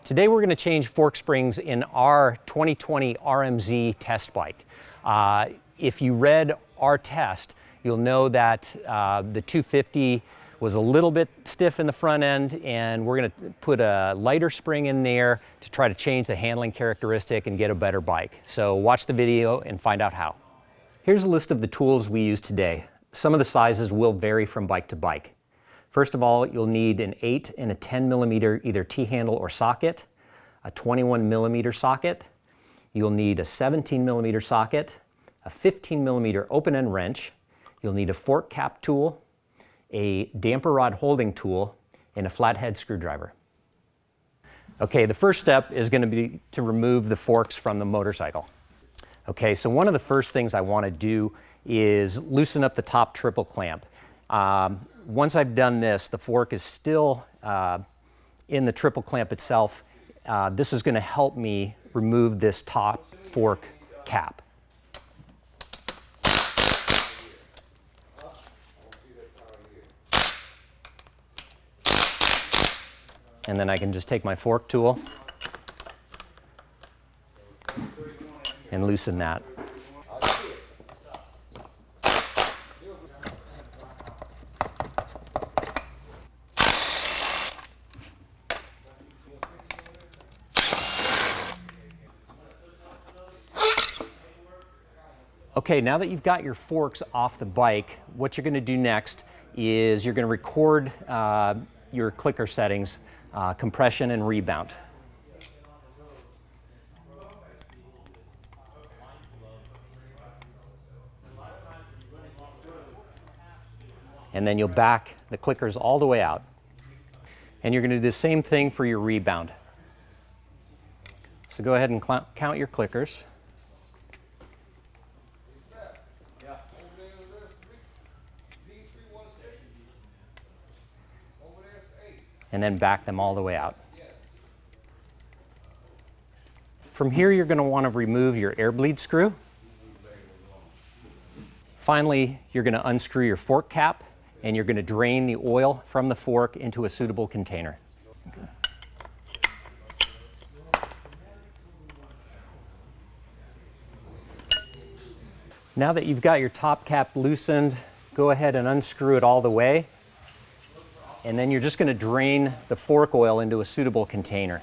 Today we're going to change fork springs in our 2020 RMZ test bike. If you read our test, you'll know that the 250 was a little bit stiff in the front end, and we're going to put a lighter spring in there to try to change the handling characteristic and get a better bike. So watch the video and find out how. Here's a list of the tools we use today. Some of the sizes will vary from bike to bike. First of all, you'll need an 8 and a 10 millimeter either T-handle or socket, a 21 millimeter socket. You'll need a 17 millimeter socket, a 15 millimeter open end wrench. You'll need a fork cap tool, a damper rod holding tool, and a flathead screwdriver. Okay, the first step is going to be to remove the forks from the motorcycle. Okay, so one of the first things I want to do is loosen up the top triple clamp. Once I've done this, the fork is still in the triple clamp itself. This is going to help me remove this top fork cap. And then I can just take my fork tool and loosen that. Okay, now that you've got your forks off the bike, what you're going to do next is you're going to record your clicker settings, compression and rebound. And then you'll back the clickers all the way out. And you're going to do the same thing for your rebound. So go ahead and count your clickers. And then back them all the way out. From here, you're going to want to remove your air bleed screw. Finally, you're going to unscrew your fork cap, and you're going to drain the oil from the fork into a suitable container. Okay. Now that you've got your top cap loosened, go ahead and unscrew it all the way. And then you're just going to drain the fork oil into a suitable container.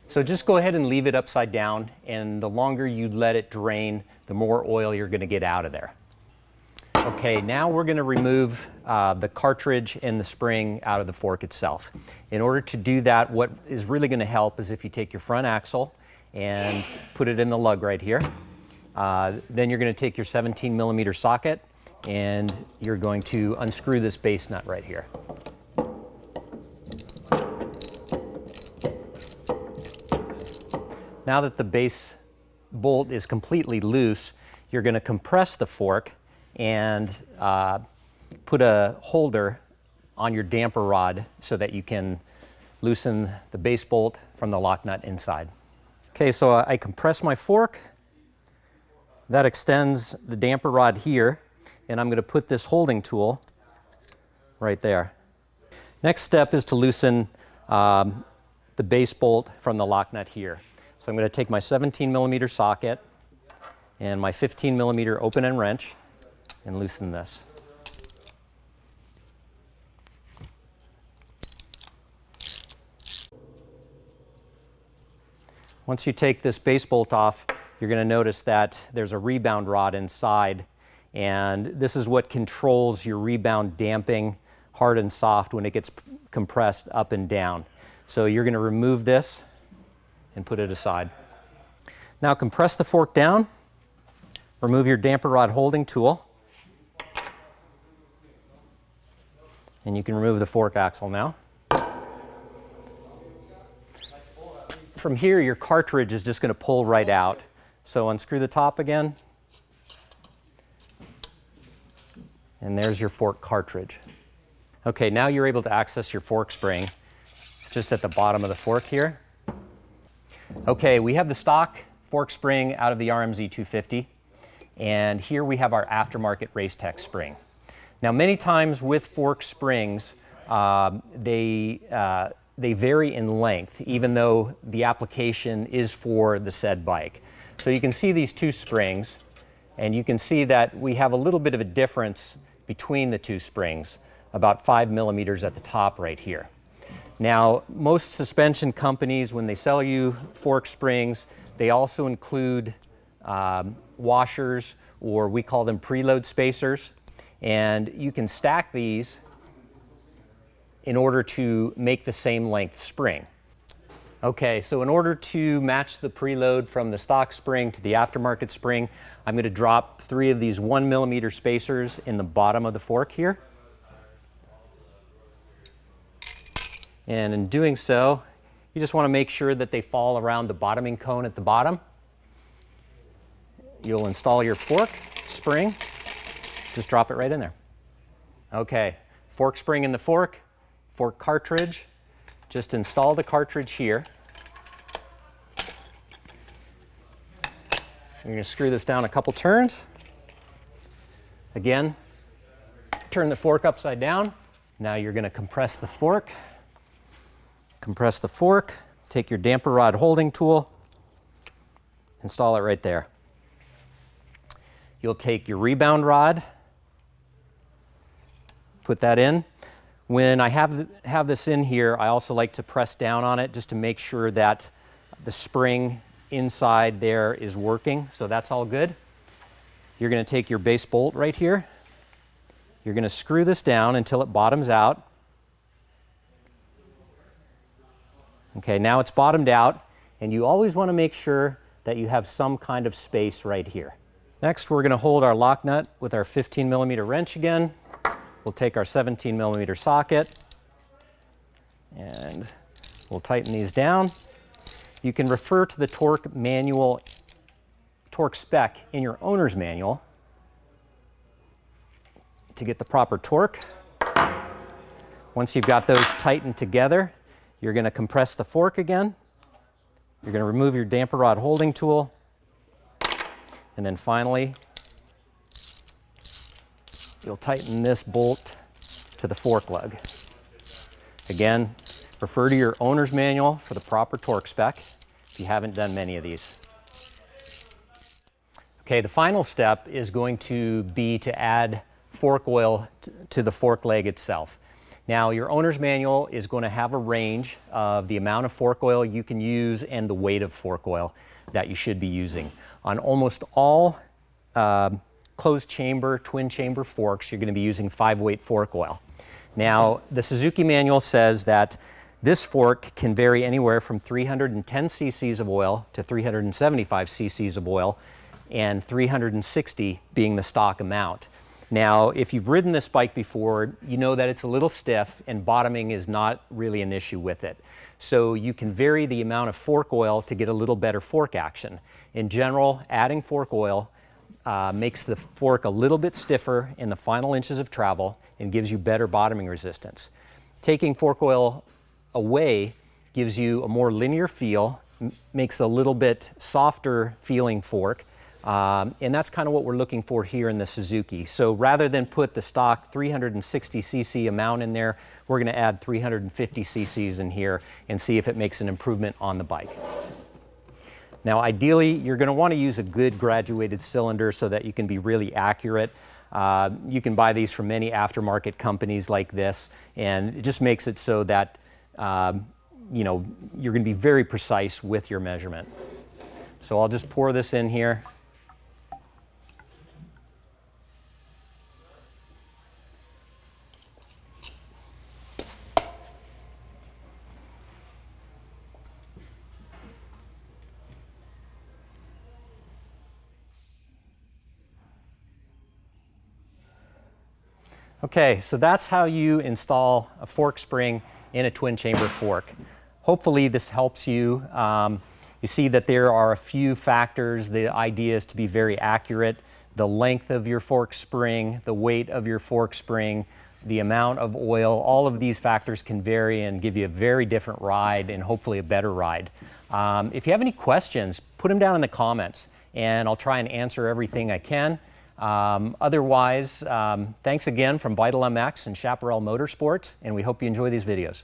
So just go ahead and leave it upside down, and the longer you let it drain, the more oil you're going to get out of there. Okay, now we're going to remove the cartridge and the spring out of the fork itself. In order to do that, what is really going to help is if you take your front axle and put it in the lug right here. Then you're going to take your 17 millimeter socket and you're going to unscrew this base nut right here. Now that the base bolt is completely loose, you're going to compress the fork and put a holder on your damper rod so that you can loosen the base bolt from the lock nut inside. Okay, so I compress my fork. That extends the damper rod here, and I'm going to put this holding tool right there. Next step is to loosen the base bolt from the lock nut here. So I'm going to take my 17 millimeter socket and my 15 millimeter open end wrench and loosen this. Once you take this base bolt off, you're going to notice that there's a rebound rod inside, and this is what controls your rebound damping, hard and soft, when it gets compressed up and down. So you're going to remove this and put it aside. Now compress the fork down, remove your damper rod holding tool, and you can remove the fork axle now. From here, your cartridge is just going to pull right out. So unscrew the top again, and there's your fork cartridge. Okay, now you're able to access your fork spring. It's just at the bottom of the fork here. Okay, we have the stock fork spring out of the RMZ 250, and here we have our aftermarket Racetech spring. Now, many times with fork springs, they vary in length, even though the application is for the said bike. So you can see these two springs, and you can see that we have a little bit of a difference between the two springs, about 5 millimeters at the top right here. Now, most suspension companies, when they sell you fork springs, they also include washers, or we call them preload spacers, and you can stack these in order to make the same length spring. Okay, so in order to match the preload from the stock spring to the aftermarket spring, I'm going to drop 3 of these 1 millimeter spacers in the bottom of the fork here. And in doing so, you just want to make sure that they fall around the bottoming cone at the bottom. You'll install your fork spring, just drop it right in there. Okay, fork spring in the fork cartridge, just install the cartridge here. You're going to screw this down a couple turns. Again, turn the fork upside down. Now you're going to compress the fork. Compress the fork, take your damper rod holding tool, install it right there. You'll take your rebound rod, put that in. When I have this in here, I also like to press down on it just to make sure that the spring inside there is working, so that's all good. You're going to take your base bolt right here. You're going to screw this down until it bottoms out. Okay, now it's bottomed out, and you always want to make sure that you have some kind of space right here. Next, we're going to hold our lock nut with our 15 millimeter wrench again. We'll take our 17 millimeter socket, and we'll tighten these down. You can refer to the torque spec in your owner's manual to get the proper torque. Once you've got those tightened together, you're going to compress the fork again. You're going to remove your damper rod holding tool. And then finally, you'll tighten this bolt to the fork lug. Again, refer to your owner's manual for the proper torque spec if you haven't done many of these. Okay, the final step is going to be to add fork oil to the fork leg itself. Now, your owner's manual is going to have a range of the amount of fork oil you can use and the weight of fork oil that you should be using. On almost all closed chamber, twin chamber forks, you're going to be using 5-weight fork oil. Now, the Suzuki manual says that this fork can vary anywhere from 310 cc's of oil to 375 cc's of oil, and 360 being the stock amount. Now, if you've ridden this bike before, you know that it's a little stiff and bottoming is not really an issue with it. So you can vary the amount of fork oil to get a little better fork action. In general, adding fork oil makes the fork a little bit stiffer in the final inches of travel and gives you better bottoming resistance. Taking fork oil away gives you a more linear feel, makes a little bit softer feeling fork. And that's kind of what we're looking for here in the Suzuki. So rather than put the stock 360 cc amount in there, we're going to add 350 cc's in here and see if it makes an improvement on the bike. Now, ideally, you're going to want to use a good graduated cylinder so that you can be really accurate. You can buy these from many aftermarket companies like this, and it just makes it so that you know, you're going to be very precise with your measurement. So I'll just pour this in here. Okay, so that's how you install a fork spring in a twin chamber fork. Hopefully this helps you. You see that there are a few factors. The idea is to be very accurate. The length of your fork spring, the weight of your fork spring, the amount of oil, all of these factors can vary and give you a very different ride and hopefully a better ride. If you have any questions, put them down in the comments and I'll try and answer everything I can. Otherwise, thanks again from Vital MX and Chaparral Motorsports, and we hope you enjoy these videos.